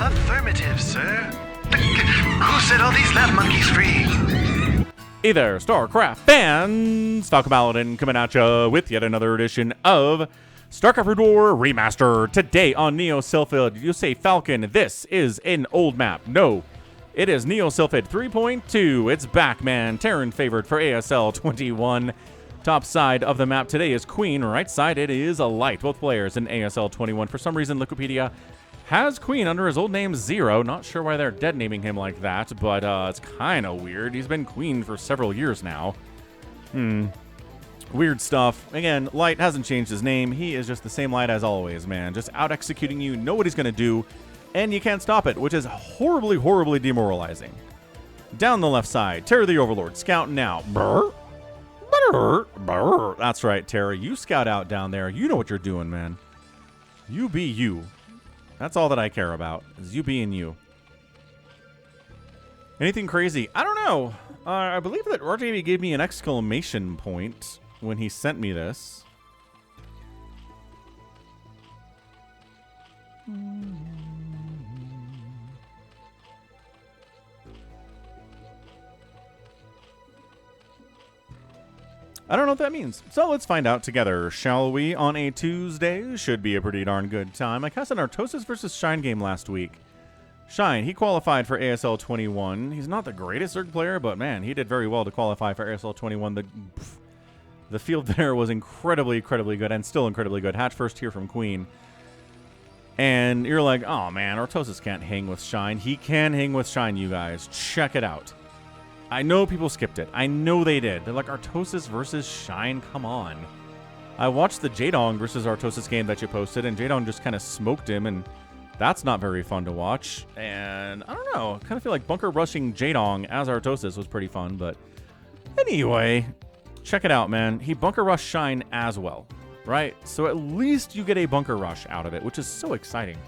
Affirmative, sir. Who set all these lab monkeys free? Hey there, StarCraft fans! Falcon Paladin coming at you with yet another edition of StarCraft War Remaster. Today on Neo Sylphid, you say, Falcon, this is an old map. No, it is Neo Sylphid 3.2. It's back, man. Terran favored for ASL 21. Top side of the map today is Queen. Right side, it is a Light. Both players in ASL 21. For some reason, Wikipedia has Queen under his old name Zero. Not sure why they're dead naming him like that, but it's kind of weird. He's been Queen for several years now. Weird stuff. Again, Light hasn't changed his name. He is just the same Light as always, man. Just out executing you, know what he's going to do, and you can't stop it, which is horribly, horribly demoralizing. Down the left side, Terra the Overlord, scouting out. Brr, brr, brr. That's right, Terra. You scout out down there. You know what you're doing, man. You be you. That's all that I care about, is you being you. Anything crazy? I don't know. I believe that RJB gave me an exclamation point when he sent me this. I don't know what that means. So let's find out together, shall we? On a Tuesday, should be a pretty darn good time. I cast an Artosis versus Shine game last week. Shine, he qualified for ASL 21. He's not the greatest Zerg player, but man, he did very well to qualify for ASL 21. The field there was incredibly, incredibly good, and still incredibly good. Hatch first here from Queen. And you're like, oh man, Artosis can't hang with Shine. He can hang with Shine, you guys. Check it out. I know people skipped it. I know they did. They're like, Artosis versus Shine, come on. I watched the Jaedong versus Artosis game that you posted, and Jaedong just kind of smoked him, and that's not very fun to watch. And I don't know, I kind of feel like bunker rushing Jaedong as Artosis was pretty fun, but anyway, check it out, man. He bunker rushed Shine as well, right? So at least you get a bunker rush out of it, which is so exciting.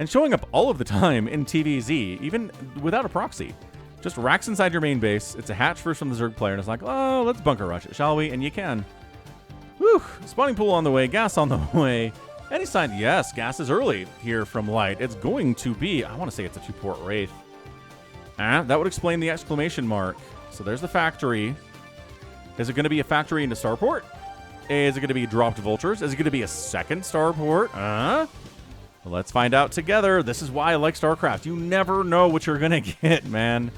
And showing up all of the time in TVZ, even without a proxy. Just racks inside your main base. It's a hatch first from the Zerg player, and it's like, oh, let's bunker rush it, shall we? And you can. Whew. Spawning pool on the way. Gas on the way. Any sign? Yes, gas is early here from Light. It's going to be, I want to say it's a 2-port Wraith. That would explain the exclamation mark. So there's the factory. Is it going to be a factory into starport? Is it going to be dropped vultures? Is it going to be a second starport? Let's find out together. This is why I like StarCraft. You never know what you're going to get, man.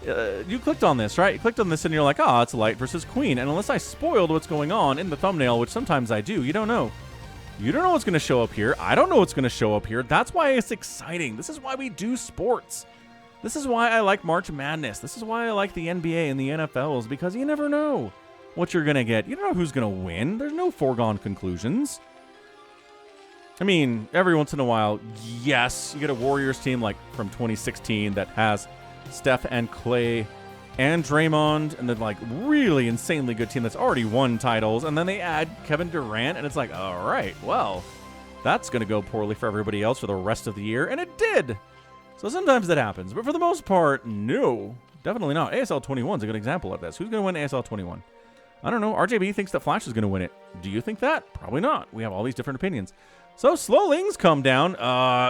You clicked on this, right? You clicked on this and you're like, oh, it's Light versus Queen. And unless I spoiled what's going on in the thumbnail, which sometimes I do, you don't know. You don't know what's going to show up here. I don't know what's going to show up here. That's why it's exciting. This is why we do sports. This is why I like March Madness. This is why I like the NBA and the NFL, is because you never know what you're going to get. You don't know who's going to win. There's no foregone conclusions. I mean, every once in a while, yes, you get a Warriors team like from 2016 that has Steph and Clay and Draymond, and then like really insanely good team that's already won titles, and then they add Kevin Durant, and it's like, all right, well, that's going to go poorly for everybody else for the rest of the year, and it did. So sometimes that happens, but for the most part, no, definitely not. ASL 21 is a good example of this. Who's going to win ASL 21? I don't know. RJB thinks that Flash is going to win it. Do you think that? Probably not. We have all these different opinions. So Slowlings come down.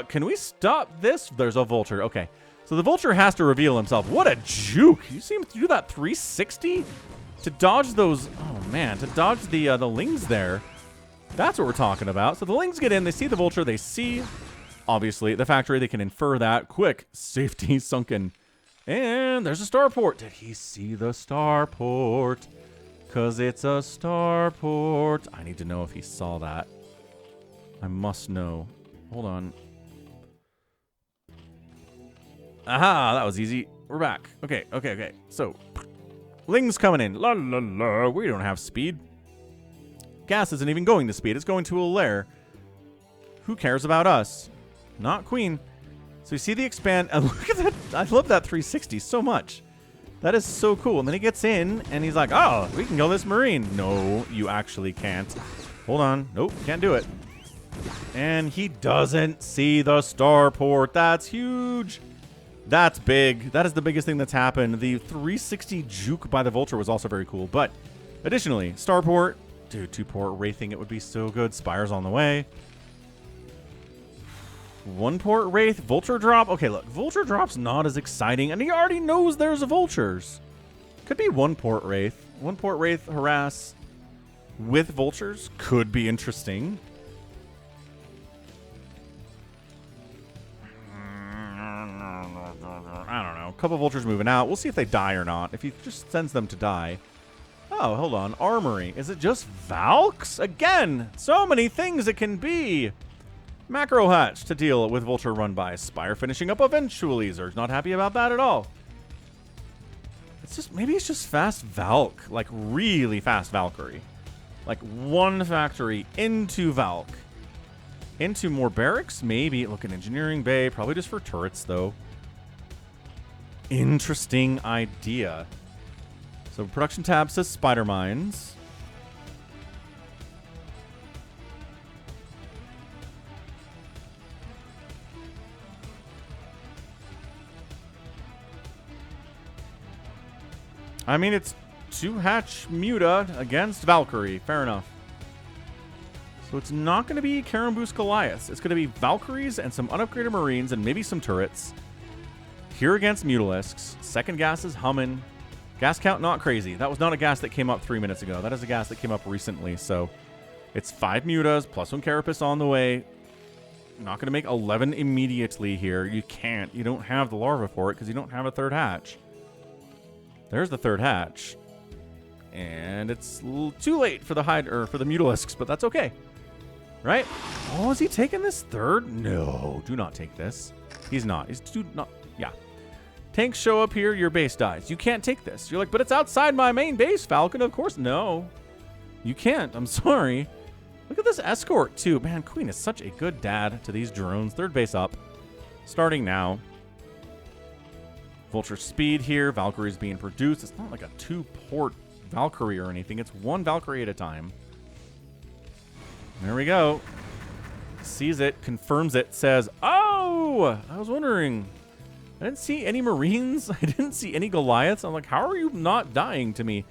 Can we stop this? There's a vulture. Okay. So the vulture has to reveal himself. What a juke. You see him do that 360 to dodge those. Oh, man. To dodge the lings there. That's what we're talking about. So the lings get in. They see the vulture. They see, obviously, the factory. They can infer that. Quick. Safety sunken. And there's a starport. Did he see the starport? Because it's a starport. I need to know if he saw that. I must know. Hold on. Aha, that was easy. We're back. Okay. So, Ling's coming in. La la la. We don't have speed. Gas isn't even going to speed. It's going to a lair. Who cares about us? Not Queen. So you see the expand. And look at that. I love that 360 so much. That is so cool. And then he gets in, and he's like, oh, we can kill this Marine. No, you actually can't. Hold on. Nope, can't do it. And he doesn't see the starport. That's huge. That's big. That is the biggest thing that's happened. The 360 juke by the vulture was also very cool. But additionally, starport. Dude, 2-port wraithing, it would be so good. Spire's on the way. One port Wraith, Vulture drop. Okay, look, Vulture drop's not as exciting, and he already knows there's Vultures. Could be one port Wraith. One port Wraith harass with Vultures could be interesting. I don't know. A couple Vultures moving out. We'll see if they die or not. If he just sends them to die. Oh, hold on. Armory. Is it just Valks? Again, so many things it can be. Macro Hatch to deal with Vulture run by. Spire finishing up eventually. Zerg's not happy about that at all. It's just, maybe it's just fast Valk. Like, really fast Valkyrie. Like, one factory into Valk. Into more barracks? Maybe. Look at Engineering Bay. Probably just for turrets, though. Interesting idea. So production tab says spider mines. I mean, it's 2-hatch Muta against Valkyrie. Fair enough. So it's not going to be Karamboost Goliaths. It's going to be Valkyries and some unupgraded Marines and maybe some turrets. Here against Mutalisks. Second gas is humming. Gas count not crazy. That was not a gas that came up 3 minutes ago. That is a gas that came up recently. So it's 5 Mutas plus 1 Carapace on the way. Not going to make 11 immediately here. You can't. You don't have the larva for it because you don't have a third hatch. There's the third hatch. And it's a little too late for the for the Mutalisks, but that's okay. Right? Oh, is he taking this third? No, do not take this. He's not. He's not. Yeah. Tanks show up here, your base dies. You can't take this. You're like, but it's outside my main base, Falcon. Of course, no. You can't. I'm sorry. Look at this escort, too. Man, Queen is such a good dad to these drones. Third base up. Starting now. Vulture speed here. Valkyrie's being produced. It's not like a 2-port Valkyrie or anything. It's 1 Valkyrie at a time. There we go. Sees it, confirms it, says, oh, I was wondering. I didn't see any Marines. I didn't see any Goliaths. I'm like, how are you not dying to me?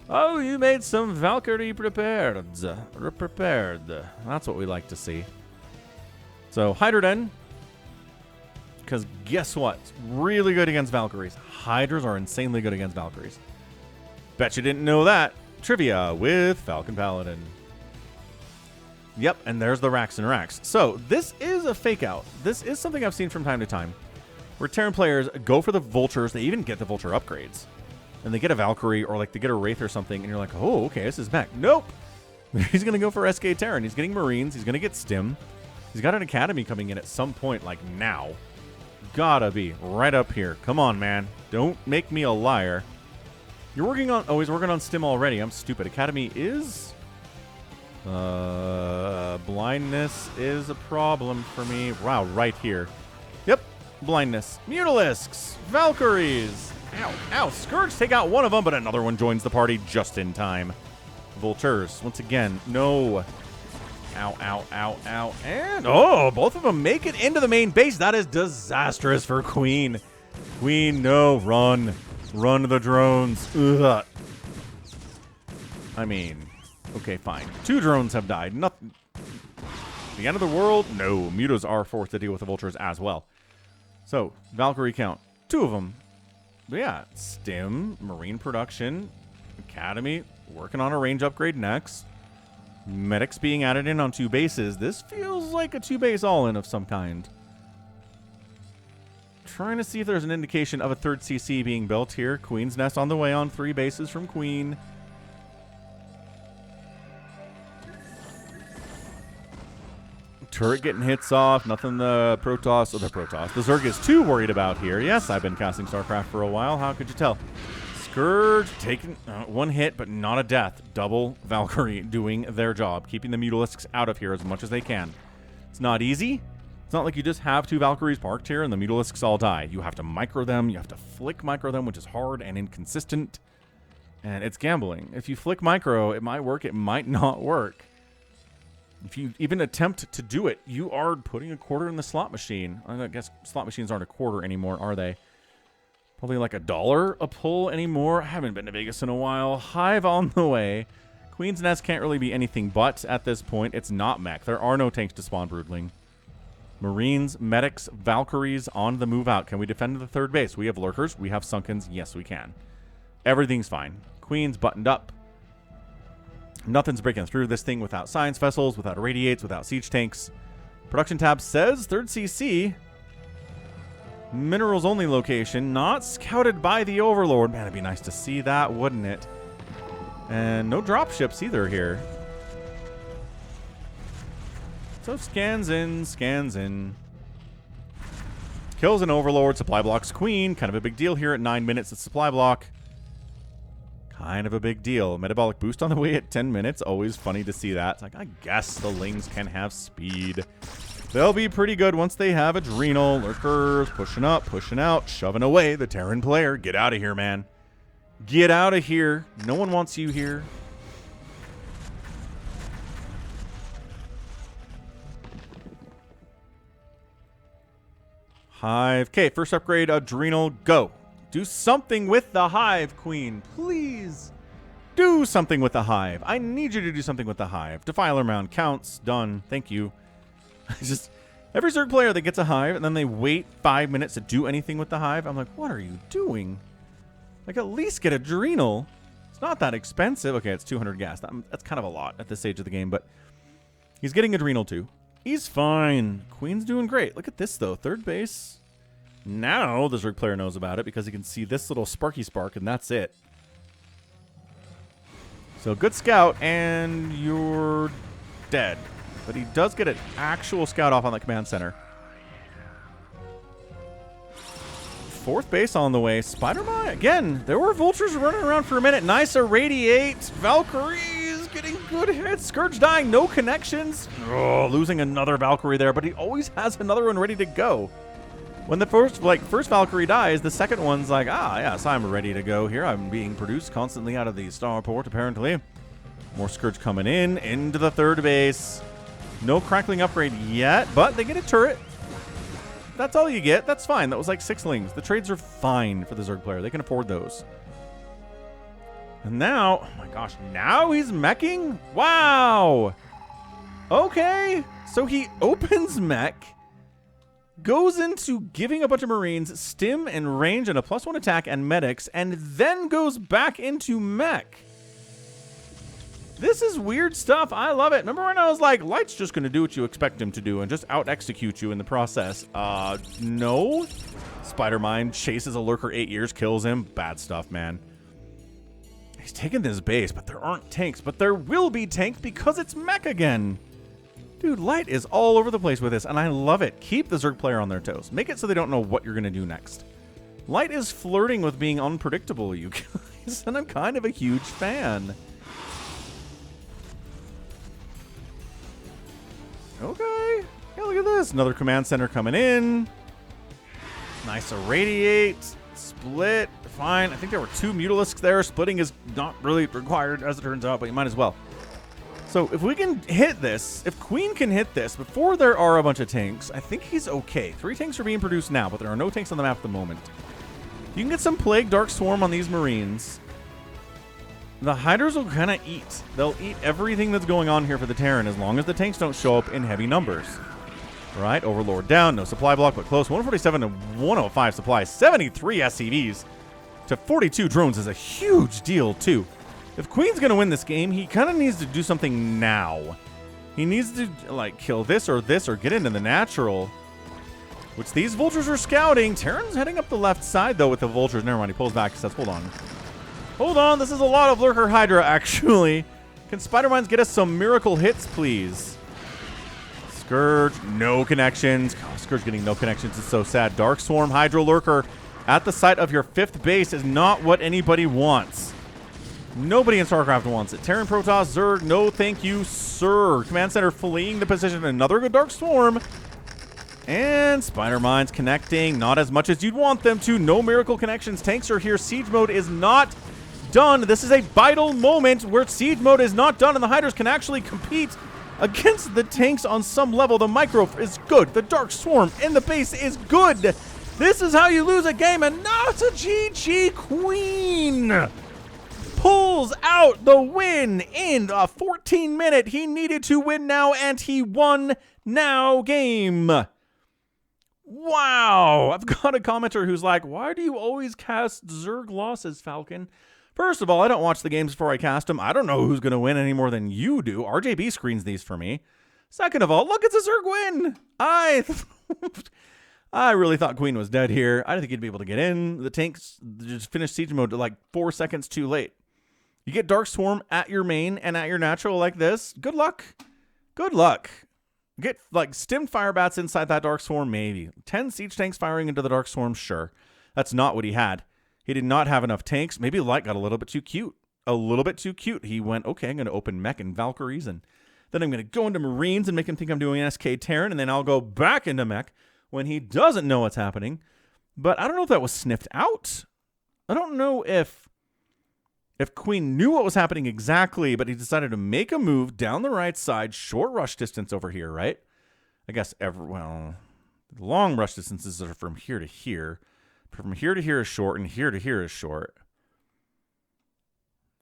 Oh, you made some Valkyrie prepared. Prepared. That's what we like to see. So, Hydroden. Because guess what? It's really good against Valkyries. Hydras are insanely good against Valkyries. Bet you didn't know that. Trivia with Falcon Paladin. Yep, and there's the racks and racks. So, this is a fake out. This is something I've seen from time to time. Where Terran players go for the Vultures. They even get the Vulture upgrades. And they get a Valkyrie or like they get a Wraith or something. And you're like, oh, okay, this is back. Nope. He's going to go for SK Terran. He's getting Marines. He's going to get Stim. He's got an Academy coming in at some point, like now. Gotta be right up here. Come on, man. Don't make me a liar. You're working on... Oh, he's working on Stim already. I'm stupid. Academy is... blindness is a problem for me. Wow, right here. Yep. Blindness. Mutalisks. Valkyries. Ow. Ow. Scourge take out one of them, but another one joins the party just in time. Vultures. Once again. No. Ow, ow, ow, ow. And, oh, both of them make it into the main base. That is disastrous for Queen. Queen, no. Run. Run the drones. Ugh. I mean, okay, fine. 2 drones have died. Nothing. The end of the world? No. Mutas are forced to deal with the Vultures as well. So, Valkyrie count. 2 of them. But yeah, Stim, Marine Production, Academy, working on a range upgrade next. Medics being added in on 2 bases. This feels like a 2-base all-in of some kind. Trying to see if there's an indication of a 3rd CC being built here. Queen's Nest on the way on 3 bases from Queen. Turret getting hits off. Nothing the Zerg is too worried about here. Yes, I've been casting StarCraft for a while. How could you tell? Scourge taking 1 hit, but not a death. Double Valkyrie doing their job, keeping the Mutalisks out of here as much as they can. It's not easy. It's not like you just have 2 Valkyries parked here and the Mutalisks all die. You have to micro them. You have to flick micro them, which is hard and inconsistent. And it's gambling. If you flick micro, it might work. It might not work. If you even attempt to do it, you are putting a quarter in the slot machine. I guess slot machines aren't a quarter anymore, are they? Probably like $1 a pull anymore. I haven't been to Vegas in a while. Hive on the way. Queen's Nest can't really be anything but at this point. It's not mech. There are no tanks to spawn Broodling. Marines, medics, Valkyries on the move out. Can we defend the third base? We have lurkers. We have sunkens. Yes, we can. Everything's fine. Queen's buttoned up. Nothing's breaking through this thing without science vessels, without irradiates, without siege tanks. Production tab says 3rd CC. Minerals only location. Not scouted by the Overlord. Man, it'd be nice to see that, wouldn't it? And no drop ships either here. So scans in, scans in. Kills an Overlord, supply blocks Queen. Kind of a big deal here at 9 minutes of supply block. Kind of a big deal. Metabolic boost on the way at 10 minutes. Always funny to see that. It's like, I guess the Lings can have speed. They'll be pretty good once they have Adrenal. Lurkers pushing up, pushing out, shoving away the Terran player. Get out of here, man. Get out of here. No one wants you here. Hive. Okay, first upgrade, Adrenal, go. Do something with the Hive, Queen. Please. Do something with the Hive. I need you to do something with the Hive. Defiler Mound counts. Done. Thank you. Just every Zerg player that gets a Hive and then they wait 5 minutes to do anything with the Hive, I'm like, what are you doing? Like, at least get Adrenal. It's not that expensive. Okay, it's 200 gas. That's kind of a lot at this stage of the game, but he's getting Adrenal too. He's fine. Queen's doing great. Look at this, though. Third base. Now the Zerg player knows about it because he can see this little sparky spark, and that's it. So good scout, and you're dead. But he does get an actual scout off on the command center. Fourth base on the way. Spider-Man, again, there were vultures running around for a minute. Nice irradiate. Valkyries getting good hits. Scourge dying, no connections. Oh, losing another Valkyrie there, but he always has another one ready to go. When the first Valkyrie dies, the second one's like, yes, I'm ready to go here. I'm being produced constantly out of the starport, apparently. More Scourge coming in, into the third base. No crackling upgrade yet, but they get a turret. That's all you get. That's fine. That was like 6 Lings. The trades are fine for the Zerg player. They can afford those. And now, oh my gosh, now he's meching? Wow. Okay. So he opens mech, goes into giving a bunch of Marines stim and range and a +1 attack and medics, and then goes back into mech. This is weird stuff. I love it. Remember when I was like, Light's just going to do what you expect him to do and just out-execute you in the process? No. Spider-Mind chases a Lurker 8 years, kills him. Bad stuff, man. He's taking this base, but there aren't tanks. But there will be tanks because it's mech again. Dude, Light is all over the place with this, and I love it. Keep the Zerg player on their toes. Make it so they don't know what you're going to do next. Light is flirting with being unpredictable, you guys, and I'm kind of a huge fan. Okay. Yeah, look at this. Another command center coming in. Nice irradiate. Split. Fine. I think there were 2 Mutalisks there. Splitting is not really required, as it turns out, but you might as well. So if we can hit this, if Queen can hit this before there are a bunch of tanks, I think he's okay. 3 tanks are being produced now, but there are no tanks on the map at the moment. You can get some Plague Dark Swarm on these Marines. The Hydras will kind of eat. They'll eat everything that's going on here for the Terran as long as the tanks don't show up in heavy numbers. Right, Overlord down, no supply block, but close. 147 to 105 supply, 73 SCVs to 42 drones is a huge deal, too. If Queen's going to win this game, he kind of needs to do something now. He needs to, like, kill this or get into the natural, which these vultures are scouting. Terran's heading up the left side, though, with the vultures. Never mind, he pulls back and says, hold on. Hold on, this is a lot of Lurker Hydra, actually. Can Spider-Mines get us some miracle hits, please? Scourge, no connections. Oh, Scourge getting no connections is so sad. Dark Swarm, Hydra Lurker at the site of your 5th base is not what anybody wants. Nobody in StarCraft wants it. Terran Protoss, Zerg, no thank you, sir. Command Center fleeing the position. Another good Dark Swarm. And Spider-Mines connecting. Not as much as you'd want them to. No miracle connections. Tanks are here. Siege mode is not done. This is a vital moment where siege mode is not done and the Hydras can actually compete against the tanks on some level. The micro is good. The Dark Swarm in the base is good. This is how you lose a game, and now it's a GG. Queen pulls out the win in a 14-minute. He needed to win now, and he won now game. Wow! I've got a commenter who's like, why do you always cast Zerg losses, Falcon? First of all, I don't watch the games before I cast them. I don't know who's going to win any more than you do. RJB screens these for me. Second of all, look, it's a Zerg win! I really thought Queen was dead here. I didn't think he'd be able to get in. The tanks just finished siege mode like 4 seconds too late. You get Dark Swarm at your main and at your natural like this. Good luck. Good luck. Get like stemmed fire bats inside that Dark Swarm, maybe. 10 siege tanks firing into the Dark Swarm, sure. That's not what he had. He did not have enough tanks. Maybe Light got a little bit too cute. A little bit too cute. He went, okay, I'm going to open mech and Valkyries, and then I'm going to go into Marines and make him think I'm doing SK Terran, and then I'll go back into mech when he doesn't know what's happening. But I don't know if that was sniffed out. I don't know if Queen knew what was happening exactly, but he decided to make a move down the right side, short rush distance over here, right? I guess long rush distances are from here to here. From here to here is short, and here to here is short.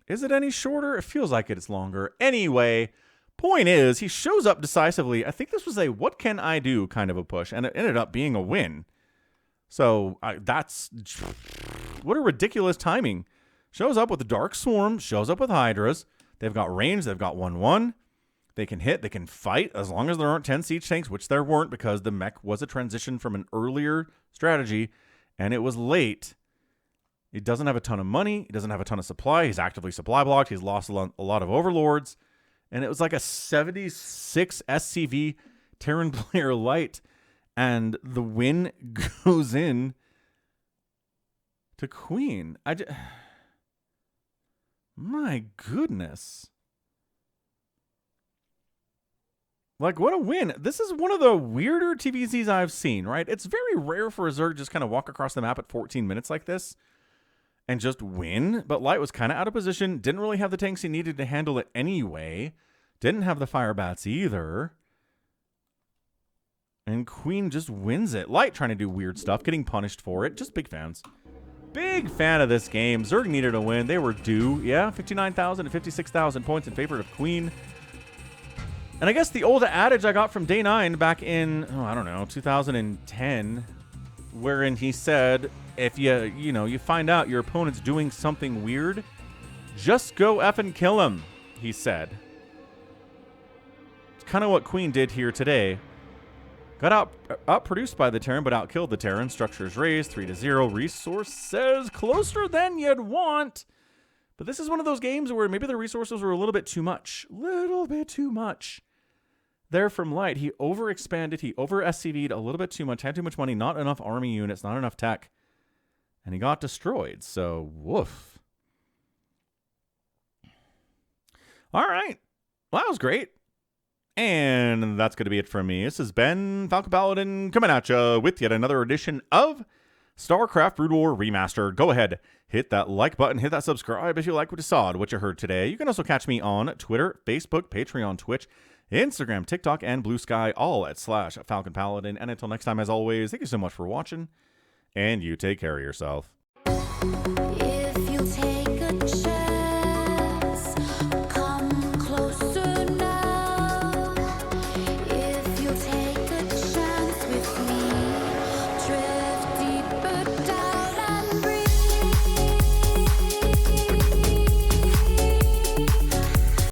Is it any shorter? It feels like it's longer. Anyway, point is, he shows up decisively. I think this was a what can I do kind of a push, and it ended up being a win. So that's what a ridiculous timing. Shows up with the Dark Swarm, shows up with Hydras. They've got range, they've got 1-1. They can hit, they can fight, as long as there aren't 10 siege tanks, which there weren't because the mech was a transition from an earlier strategy, and it was late. He doesn't have a ton of money, he doesn't have a ton of supply, he's actively supply blocked, he's lost a lot of overlords, and it was like a 76 SCV Terran player light, and the win goes in to Queen. My goodness. Like, what a win. This is one of the weirder TVZs I've seen, right? It's very rare for a Zerg just kind of walk across the map at 14 minutes like this and just win. But Light was kind of out of position. Didn't really have the tanks he needed to handle it anyway. Didn't have the fire bats either. And Queen just wins it. Light trying to do weird stuff, getting punished for it. Just big fans. Big fan of this game. Zerg needed a win. They were due. Yeah, 59,000 to 56,000 points in favor of Queen. And I guess the old adage I got from Day 9 back in, 2010, wherein he said, if you find out your opponent's doing something weird, just go effing kill him, he said. It's kind of what Queen did here today. Got outproduced by the Terran, but outkilled the Terran. Structures raised, 3-0. Resources closer than you'd want. But this is one of those games where maybe the resources were a little bit too much. Little bit too much. There from Light, he overexpanded. He over-SCV'd a little bit too much. Had too much money. Not enough army units. Not enough tech. And he got destroyed. So, woof. All right. Well, that was great. And that's going to be it from me. This has been Falcon Paladin coming at you with yet another edition of StarCraft Brood War Remastered. Go ahead, hit that like button, hit that subscribe if you like what you saw, what you heard today. You can also catch me on Twitter, Facebook, Patreon, Twitch, Instagram, TikTok, and Blue Sky, all at /Falcon Paladin. And until next time, as always, thank you so much for watching, and you take care of yourself.